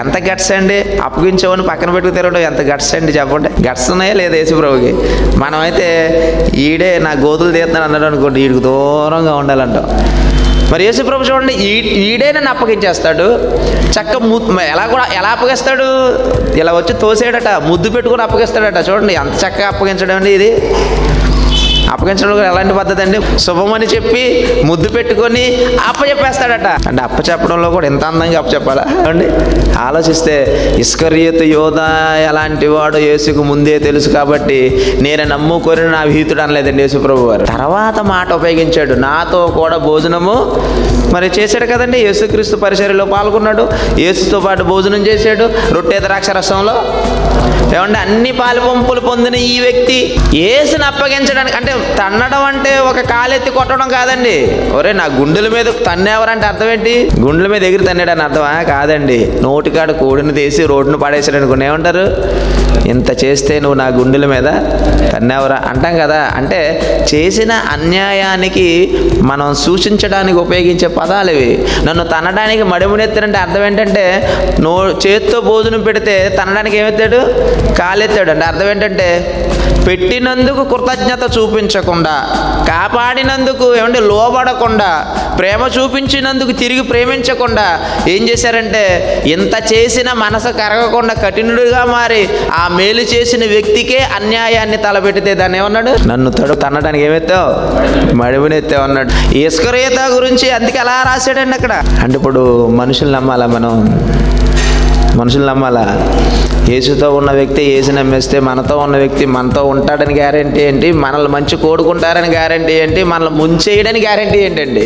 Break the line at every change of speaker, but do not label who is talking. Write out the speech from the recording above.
ఎంత గట్స్ అండి, అప్పగించేవాడిని పక్కన పెట్టుకు తిరగడం ఎంత గట్స్ అండి చెప్పండి. గట్స్ ఉన్నాయా లేదా యేసుప్రభుకి? మనమైతే ఈడే నా గోతులు తీస్తున్నాడు అన్నాడు అనుకోండి, వీడికి దూరంగా ఉండాలంటాం. మరి యేసుప్రభు చూడండి, ఈడే నన్ను అప్పగించేస్తాడు. ఎలా అప్పగిస్తాడు? ఇలా వచ్చి తోసేయడట, ముద్దు పెట్టుకుని అప్పగిస్తాడట. చూడండి ఎంత చక్కగా అప్పగించడం అండి ఇది. అప్పగించడం కూడా ఎలాంటి పద్ధతి అండి? శుభమని చెప్పి ముద్దు పెట్టుకొని అప్పచెప్పేస్తాడట. అంటే అప్పచెప్పడంలో కూడా ఎంత అందంగా అప్పచెప్పాలా అండి? ఆలోచిస్తే ఇస్కరియోతు యోధా ఎలాంటి వాడు యేసుకు ముందే తెలుసు కాబట్టి నేను నమ్ముకొని నా విహితుడు అనలేదండి యేసుప్రభు వారు. తర్వాత మాట ఉపయోగించాడు, నాతో కూడా భోజనము మరి చేశాడు కదండి. యేసుక్రీస్తు పరిచర్యలో పాల్గొన్నాడు, యేసుతో పాటు భోజనం చేశాడు. రొట్టె ద్రాక్ష రసంలో ఏమంటే అన్ని పాలు పంపులు పొందిన ఈ వ్యక్తి యేసుని అప్పగించడానికి, అంటే తన్నడం అంటే ఒక కాలెత్తి కొట్టడం కాదండి. ఒరే నా గుండెల మీద తన్నేవరంటే అర్థం ఏంటి? గుండెల మీద ఎగిరి తన్నాడని అర్థమా? కాదండి. నోటికాడ కోడిని తీసి రోడ్డును పడేసాడు అనుకుని ఏమంటారు? ఇంత చేస్తే నువ్వు నా గుండెల మీద తన్నేవరా అంటాం కదా. అంటే చేసిన అన్యాయానికి మనం సూచించడానికి ఉపయోగించే పదాలు ఇవి. నన్ను తనడానికి మడిమునెత్తాడంటే అర్థం ఏంటంటే, చేత్తో భోజనం పెడితే తనడానికి ఏమెత్తాడు? కాలెత్తాడు. అంటే అర్థం ఏంటంటే, పెట్టినందుకు కృతజ్ఞత చూపించకుండా, కాపాడినందుకు ఏమంటే లోబడకుండా, ప్రేమ చూపించినందుకు తిరిగి ప్రేమించకుండా ఏం చేశారంటే, ఇంత చేసిన మనసు కరగకుండా కఠినుడిగా మారి ఆ మేలు చేసిన వ్యక్తికే అన్యాయాన్ని తలపెట్టితే దాన్ని ఏమన్నాడు? నన్ను తన్నడానికి ఏమెత్తావు? మడిమునెత్తావు అన్నాడు. ఇస్కరియోతు గురించి అందుకే అలా రాశాడండి అక్కడ. అంటే ఇప్పుడు మనుషులు నమ్మాలా? మనుషులు నమ్మాలా? యేసుతో ఉన్న వ్యక్తి యేసు నమ్మేస్తే మనతో ఉన్న వ్యక్తి మనతో ఉంటాడని గ్యారెంటీ ఏంటి? మనల్ని మంచి కోరుకుంటారని గ్యారెంటీ ఏంటి? మనల్ని ముంచేయడానికి గ్యారెంటీ ఏంటండి?